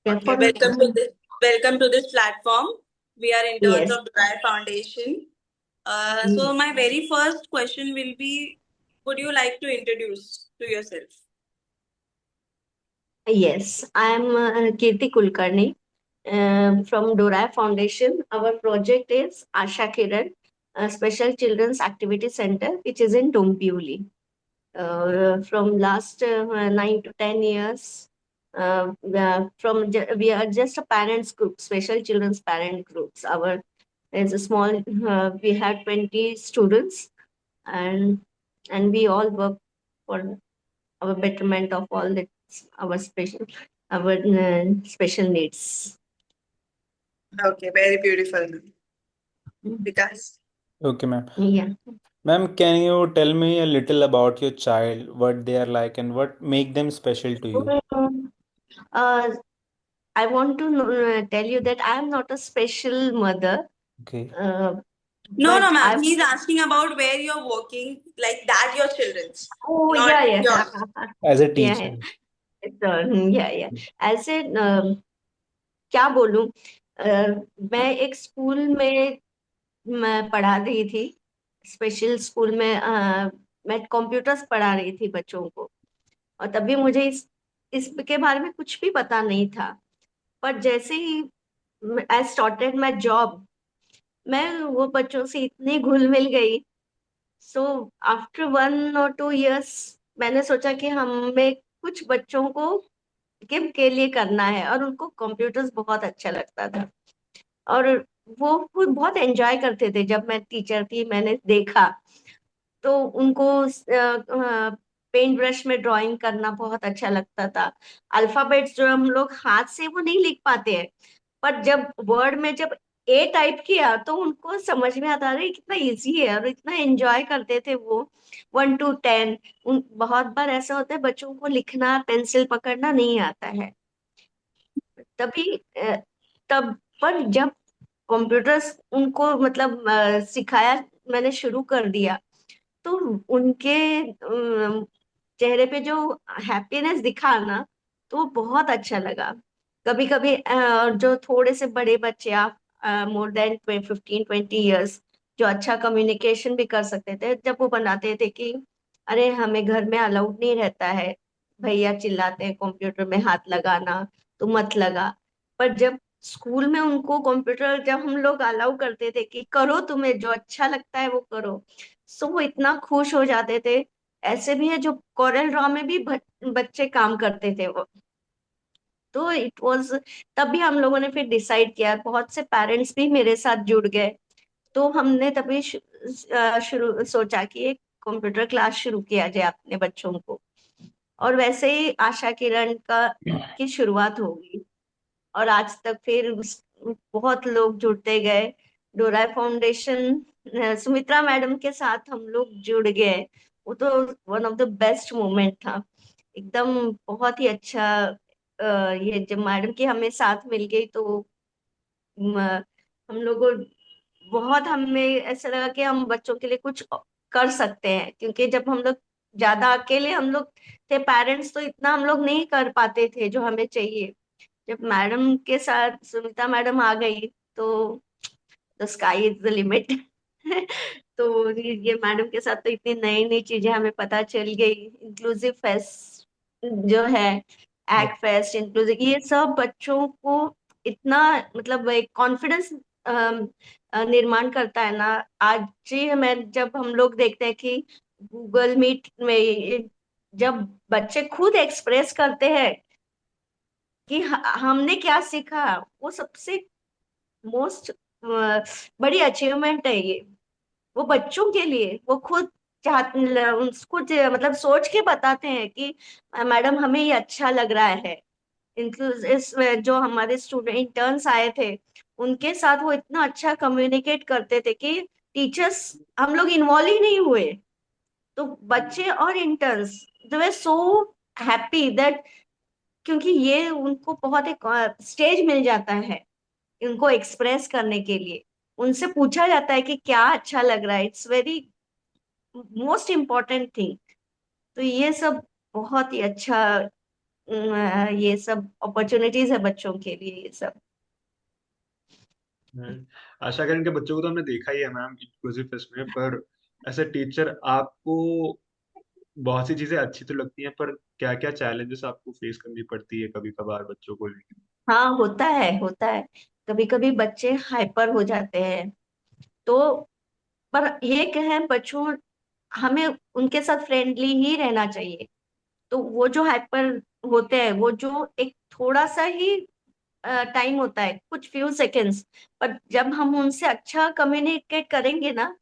Okay, For welcome to this platform. We are interns yes, of Dry Foundation. So my very first question will be, would you like to introduce to yourself? yes. I'm Kirti Kulkarni from Dorai Foundation. Our project is Asha Kiran, a Special Children's Activity Center, which is in Dombivli. From last 9 to 10 years, we are just a parents group, special children's parent groups. Our is a small. We had 20 students, and we all work for our betterment of all the our special needs. Okay, very beautiful, Vikas. Okay, ma'am. Yeah. Ma'am, can you tell me a little about your child, what they are like, and what make them special to you? Uh, I want to tell you that I am not a special mother, Okay. uh, No, no, but ma'am. I've. He's asking about where you're working, like that your children's, Oh not yeah, yeah, yours. As a yeah, teacher. yeah. Yeah, yeah. ऐसे क्या बोलूं, मैं एक school में मैं पढ़ा रही थी, स्पेशल स्कूल में। मैं कंप्यूटर्स पढ़ा रही थी बच्चों को, और तभी मुझे इसके बारे में कुछ भी पता नहीं था। पर जैसे ही आई स्टार्टेड माई जॉब, मैं वो बच्चों से इतनी घुल मिल गई। सो आफ्टर 1 or 2 years मैंने सोचा कि हमें कुछ बच्चों को के लिए करना है, और उनको कंप्यूटर्स बहुत अच्छा लगता था। और वो खुद बहुत एंजॉय करते थे। जब मैं टीचर थी, मैंने देखा तो उनको पेंट ब्रश में ड्राइंग करना बहुत अच्छा लगता था। अल्फाबेट्स जो हम लोग हाथ से वो नहीं लिख पाते हैं, पर जब वर्ड में जब ए टाइप किया तो उनको समझ में आता है कितना इजी है, और इतना एंजॉय करते थे वो। 1 to 10। बहुत बार ऐसा होता है बच्चों को लिखना, पेंसिल पकड़ना नहीं आता है। तभी तब पर जब कंप्यूटर्स उनको मतलब सिखाया, मैंने शुरू कर दिया, तो उनके चेहरे पे जो हैप्पीनेस दिखा ना, तो बहुत अच्छा लगा। कभी कभी जो थोड़े से बड़े बच्चे, आप मोर देन 15-20 years, जो अच्छा कम्युनिकेशन भी कर सकते थे, जब वो बनाते थे कि अरे हमें घर में अलाउड नहीं रहता है, भैया चिल्लाते हैं कंप्यूटर में हाथ लगाना, तो मत लगा। पर जब स्कूल में उनको कंप्यूटर जब हम लोग अलाउ करते थे कि करो, तुम्हें जो अच्छा लगता है वो करो, सो वो इतना खुश हो जाते थे। ऐसे भी है जो कोरल ड्रॉ में भी बच्चे काम करते थे वो। तो इट वाज, तभी हम लोगों ने फिर डिसाइड किया, बहुत से पेरेंट्स भी मेरे साथ जुड़ गए। तो हमने तभी शुरू सोचा कि एक कंप्यूटर क्लास शुरू किया जाए अपने बच्चों को। और वैसे ही आशा किरण का की शुरुआत होगी, और आज तक फिर बहुत लोग जुड़ते गए। डोराई फाउंडेशन, सुमित्रा मैडम के साथ हम लोग जुड़ गए। वो तो one of the best moment था, एकदम बहुत ही अच्छा। ये जब मैडम की हमें साथ मिल गई तो हम लोगों बहुत, हमें ऐसा लगा कि हम बच्चों के लिए कुछ कर सकते हैं, क्योंकि जब हम लोग ज्यादा अकेले हम लोग थे पेरेंट्स, तो इतना हम लोग नहीं कर पाते थे जो हमें चाहिए। जब मैडम के साथ सुनीता मैडम आ गई, तो the sky is the limit. तो ये मैडम के साथ तो इतनी नई नई चीजें हमें पता चल गई। इंक्लूसिव फेस्ट जो है, एक्ट फेस्ट, इंक्लूसिव, ये सब बच्चों को इतना मतलब एक कॉन्फिडेंस निर्माण करता है ना। आज ही मैं जब हम लोग देखते हैं कि गूगल मीट में जब बच्चे खुद एक्सप्रेस करते हैं कि हमने क्या सीखा, वो सबसे मोस्ट बड़ी अचीवमेंट है ये। वो बच्चों के लिए वो खुद चाहते, उसको मतलब सोच के बताते हैं कि मैडम हमें ये अच्छा लग रहा है। इस जो हमारे स्टूडेंट इंटर्न्स आए थे, उनके साथ वो इतना अच्छा कम्युनिकेट करते थे कि टीचर्स हम लोग इन्वॉल्व ही नहीं हुए। तो बच्चे और interns they were so happy that, क्योंकि ये उनको बहुत एक स्टेज मिल जाता है उनको एक्सप्रेस करने के लिए। उनसे पूछा जाता है कि क्या अच्छा लग रहा है, it's very most important thing. तो ये सब बहुत ही अच्छा ये सब अपॉर्चुनिटीज है बच्चों के लिए ये सब। आशा करें कि बच्चों को तो हमने देखा ही है मैम इंक्लूसिव फेस्ट में, पर ऐसे टीचर आपको बहुत सी चीजें अच्छी तो लगती हैं, पर क्या क्या चैलेंजेस आपको फेस करनी पड़ती है कभी कभार बच्चों को लेकर? हाँ होता है, होता है। कभी कभी बच्चे हाइपर हो जाते हैं, तो पर ये कहें बच्चों, हमें उनके साथ फ्रेंडली ही रहना चाहिए। तो वो जो हाइपर होते हैं, वो जो एक थोड़ा सा ही टाइम होता है, कुछ फ्यू सेकेंड्स, पर जब हम उनसे अच्छा कम्युनिकेट करेंगे ना,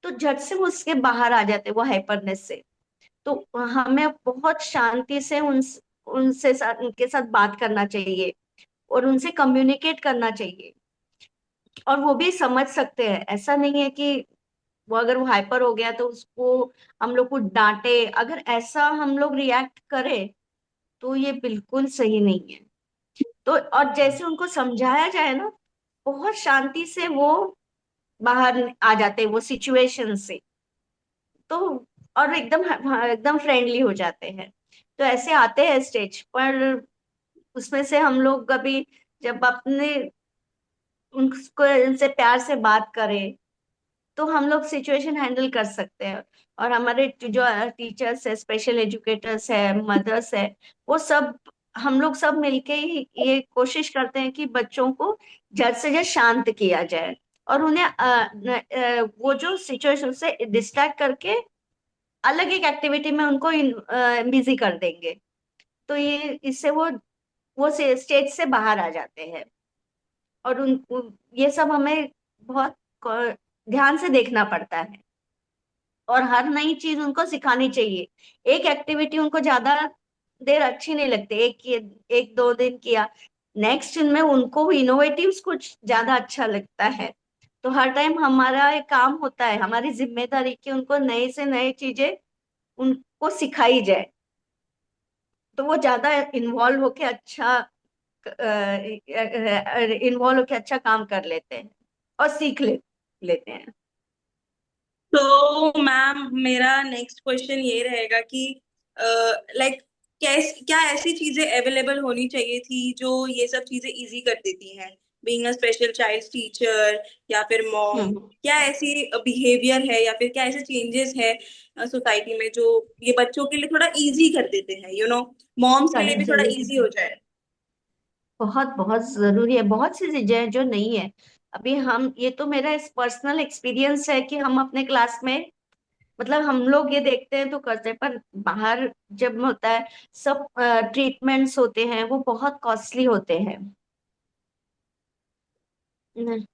तो झट से वो उसके बाहर आ जाते हैं वो हाइपरनेस से। तो हमें बहुत शांति से उनके साथ बात करना चाहिए और उनसे कम्युनिकेट करना चाहिए। और वो भी समझ सकते हैं, ऐसा नहीं है कि वो अगर वो हाइपर हो गया तो उसको हम लोग को डांटे, अगर ऐसा हम लोग रिएक्ट करें तो ये बिल्कुल सही नहीं है। तो और जैसे उनको समझाया जाए ना, बहुत शांति से वो बाहर आ जाते हैं वो सिचुएशन से। तो और एकदम फ्रेंडली हो जाते हैं। तो ऐसे आते हैं स्टेज पर, उसमें से हम लोग कभी जब अपने उनको उनसे प्यार से बात करें, तो हम लोग सिचुएशन हैंडल कर सकते हैं। और हमारे जो टीचर्स है, स्पेशल एजुकेटर्स है, मदर्स है, वो सब, हम लोग सब मिलके ही ये कोशिश करते हैं कि बच्चों को जल्द से जल्द शांत किया जाए, और उन्हें वो जो सिचुएशन से डिस्ट्रैक्ट करके अलग एक एक्टिविटी में उनको बिजी कर देंगे। तो ये इससे वो स्टेज से बाहर आ जाते हैं। और ये सब हमें बहुत ध्यान से देखना पड़ता है, और हर नई चीज उनको सिखानी चाहिए। एक एक्टिविटी उनको ज्यादा देर अच्छी नहीं लगती, एक दो दिन किया, नेक्स्ट दिन में उनको इनोवेटिव कुछ ज्यादा अच्छा लगता है। तो हर टाइम हमारा एक काम होता है, हमारी जिम्मेदारी कि उनको नई से नई चीजें उनको सिखाई जाए, तो वो ज्यादा इन्वॉल्व होके अच्छा काम कर लेते हैं और लेते हैं। तो मैम मेरा नेक्स्ट क्वेश्चन ये रहेगा कि लाइक क्या ऐसी चीजें अवेलेबल होनी चाहिए थी जो ये सब चीजें इजी कर देती हैं, being a special child teacher या फिर मॉम? हम्म। क्या ऐसी बिहेवियर है या फिर क्या ऐसे चेंजेस है सोसाइटी में जो ये बच्चों के लिए थोड़ा इजी कर देते हैं, मॉम्स के लिए भी थोड़ा जरूरी, इजी हो जाए? बहुत बहुत जरूरी है। बहुत सी चीजें हैं जो नहीं है अभी। हम ये तो मेरा पर्सनल एक्सपीरियंस है कि हम अपने क्लास में, मतलब हम लोग ये देखते हैं तो करते हैं, पर बाहर जब होता है, सब ट्रीटमेंट्स होते हैं वो बहुत कॉस्टली होते हैं। न-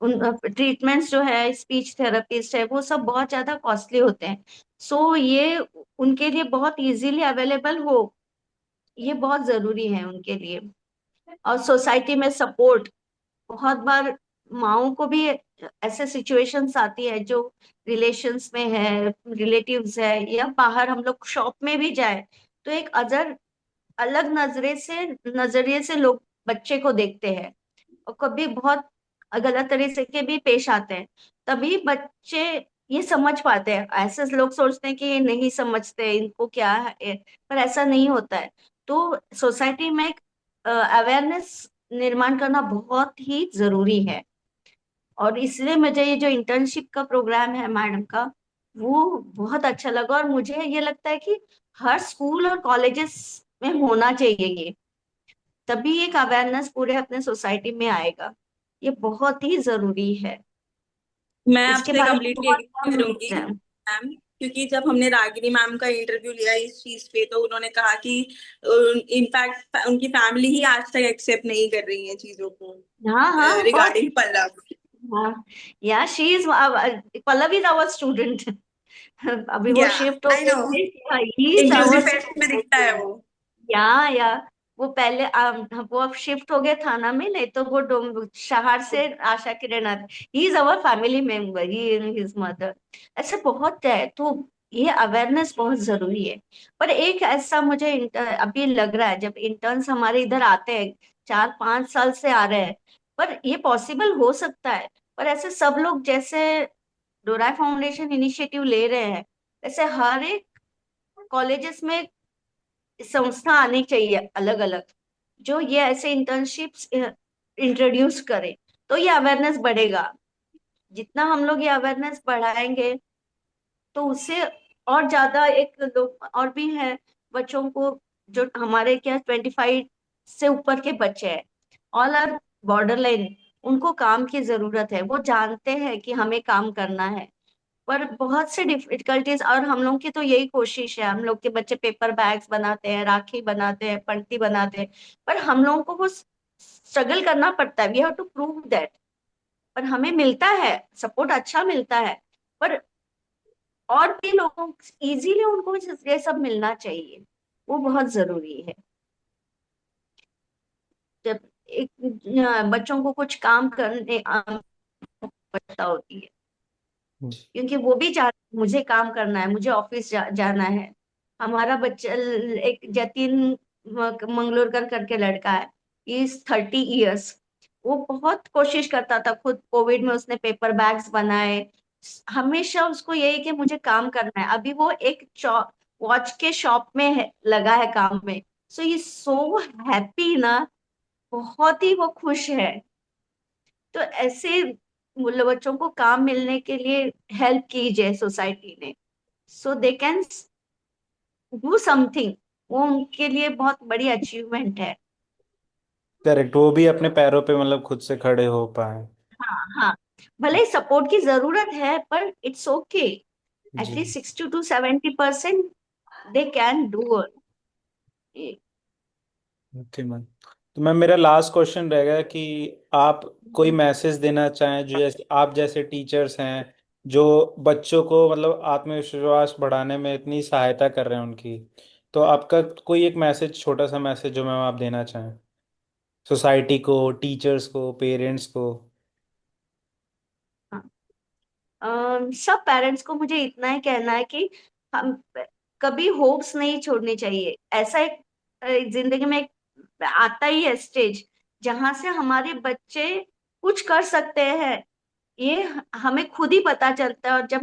उन ट्रीटमेंट्स जो है, स्पीच थेरेपिस्ट है, वो सब बहुत ज्यादा कॉस्टली होते हैं। सो ये उनके लिए बहुत इजीली अवेलेबल हो, ये बहुत जरूरी है उनके लिए। और सोसाइटी में सपोर्ट, बहुत बार माओ को भी ऐसे सिचुएशंस आती है जो रिलेशंस में है, रिलेटिव्स है, या बाहर हम लोग शॉप में भी जाए, तो एक अलग नजरिए से लोग बच्चे को देखते हैं, और कभी बहुत गलत तरीके के भी पेश आते हैं। तभी बच्चे ये समझ पाते हैं। ऐसे लोग सोचते हैं कि ये नहीं समझते, इनको क्या है, पर ऐसा नहीं होता है। तो सोसाइटी में एक अवेयरनेस निर्माण करना बहुत ही जरूरी है। और इसलिए मुझे ये जो इंटर्नशिप का प्रोग्राम है मैडम का, वो बहुत अच्छा लगा। और मुझे ये लगता है कि हर स्कूल और कॉलेजेस में होना चाहिए ये, तभी एक अवेयरनेस पूरे अपने सोसाइटी में आएगा। ये बहुत ही जरूरी है। मैं इसके आपसे बारे में कम्प्लीटली बहुत एग्री कम करूंगी लोग हैं। मैम, क्योंकि जब हमने रागिनी मैम का इंटरव्यू लिया इस चीज पे, तो उन्होंने कहा कि इनफैक्ट उनकी फैमिली ही आज तक एक्सेप्ट नहीं कर रही है चीजों को हाँ हाँ, बहुत। रिगार्डिंग पल्लव। हाँ, yeah she is, Pallav is our student. अभी वो या शिफ्ट हो आई नो, गई, he is inclusive our fest में दिखता स्टूडेंट। है वो। या वो पहले वो अब शिफ्ट हो गए थाना में, नहीं तो वो शहर से Asha Kiran, he is our family member, he and his mother. ऐसे बहुत है। तो ये अवेयरनेस बहुत जरूरी है। पर एक ऐसा मुझे अभी लग रहा है, जब इंटर्न्स हमारे इधर आते हैं, 4-5 साल से आ रहे हैं, पर ये पॉसिबल हो सकता है। पर ऐसे सब लोग जैसे डोराई फाउंडेशन इनिशिएटिव ले रहे हैं, वैसे हर एक कॉलेजेस में संस्था आनी चाहिए अलग अलग, जो ये ऐसे इंटर्नशिप्स इंट्रोड्यूस करे, तो ये अवेयरनेस बढ़ेगा। जितना हम लोग ये अवेयरनेस बढ़ाएंगे तो उससे और ज्यादा एक लोग और भी हैं बच्चों को, जो हमारे क्या 25 से ऊपर के बच्चे हैं, ऑल आर बॉर्डर लाइन, उनको काम की जरूरत है, वो जानते हैं कि हमें काम करना है, पर बहुत से डिफिकल्टीज, और हम लोग की तो यही कोशिश है, हम लोग के बच्चे पेपर बैग्स बनाते हैं, राखी बनाते हैं, पंक्ति बनाते हैं, पर हम लोगों को वो स्ट्रगल करना पड़ता है, we have to prove that. पर हमें मिलता है सपोर्ट, अच्छा मिलता है, पर और भी लोगों इजीली उनको ये सब मिलना चाहिए, वो बहुत जरूरी है। जब एक बच्चों को कुछ काम करने आवश्यकता होती है, जी। क्योंकि वो भी चाहते मुझे काम करना है, मुझे ऑफिस जाना है। हमारा बच्चा एक जतिन मंगलोरकर करके लड़का है, इज 30 इयर्स, वो बहुत कोशिश करता था खुद, कोविड में उसने पेपर बैग्स बनाए, हमेशा उसको यही कि मुझे काम करना है। अभी वो एक वॉच के शॉप में लगा है काम में, सो ये सो हैप्पी ना, बहुत ही वो खुश है। तो ऐसे बच्चों को काम मिलने के लिए हेल्प कीजिए सोसाइटी ने, सो दे कैन डू समथिंग, वो उनके लिए बहुत बड़ी अचीवमेंट है। करेक्ट, वो भी अपने पैरों पे मतलब खुद से खड़े हो पाए। हाँ हाँ, भले ही सपोर्ट की जरूरत है, पर इट्स ओके, जी। At least 60 to 70% they can do. Okay ma'am. तो मैम मेरा लास्ट क्वेश्चन रहेगा कि आप कोई मैसेज देना चाहें, जो जैसे आप जैसे टीचर्स हैं जो बच्चों को मतलब आत्मविश्वास बढ़ाने में इतनी सहायता कर रहे हैं उनकी, तो आपका कोई एक मैसेज, छोटा सा मैसेज जो मैम आप देना चाहें सोसाइटी को, टीचर्स को, पेरेंट्स को। सब पेरेंट्स को मुझे इतना ही कहना है कि हम कभी होप्स नहीं छोड़नी चाहिए। ऐसा एक जिंदगी में एक आता ही है स्टेज जहां से हमारे बच्चे कुछ कर सकते हैं, ये हमें खुद ही पता चलता है, और जब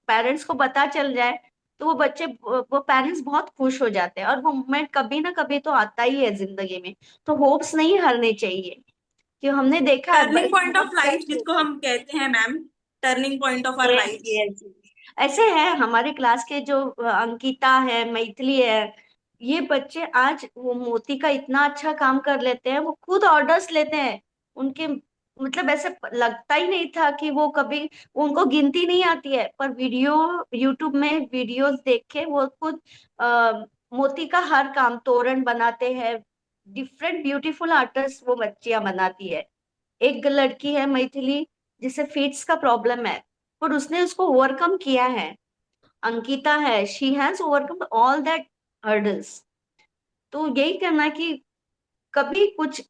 पेरेंट्स को पता चल जाए तो वो बच्चे, वो पेरेंट्स बहुत खुश हो जाते हैं, और वो मोमेंट कभी ना कभी तो आता ही है जिंदगी में। तो होप्स नहीं हारने चाहिए, कि हमने देखा है टर्निंग पॉइंट ऑफ बहुत लाइफ कष्ट जिसको होते हैं। हम कहते हैं ma'am, turning point of our yes life. Yes, ऐसे है हमारे क्लास के जो अंकिता है, मैथिली है, ये बच्चे आज वो मोती का इतना अच्छा काम कर लेते हैं, वो खुद ऑर्डर्स लेते हैं। उनके मतलब ऐसे लगता ही नहीं था कि वो कभी, उनको गिनती नहीं आती है, पर वीडियो यूट्यूब में वीडियोस देख के वो खुद आ, मोती का हर काम, तोरण बनाते हैं, डिफरेंट ब्यूटीफुल आर्टिस्ट वो बच्चियां बनाती है। एक लड़की है मैथिली, जिसे फीट्स का प्रॉब्लम है, पर उसने उसको ओवरकम किया है। अंकिता है, she has overcome all that hurdles. तो यही करना है कि कभी कुछ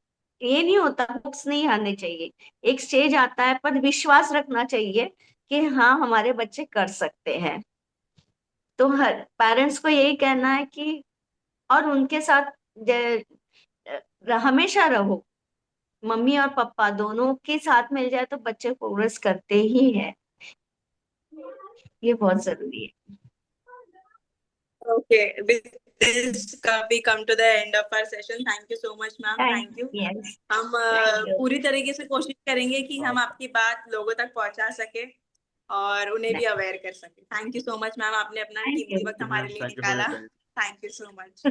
ये नहीं होता, बुक्स नहीं आने चाहिए, एक स्टेज आता है, पर विश्वास रखना चाहिए कि हाँ हमारे बच्चे कर सकते हैं। तो हर पेरेंट्स को यही कहना है कि, और उनके साथ हमेशा रहो, मम्मी और पापा दोनों के साथ मिल जाए तो बच्चे प्रोग्रेस करते ही हैं, ये बहुत जरूरी है। Okay, with this we come to the end of our session. Thank you so much, ma'am. Thank Thank you. Yes, हम थैंक यू। पूरी तरीके से कोशिश करेंगे कि हम आपकी बात लोगों तक पहुंचा सके और उन्हें भी अवेयर कर सके। Thank you so much ma'am, आपने अपना थैंक कीमती यू। वक्त हमारे लिए थैंक यू फॉर निकाला। Your time. Thank you so much.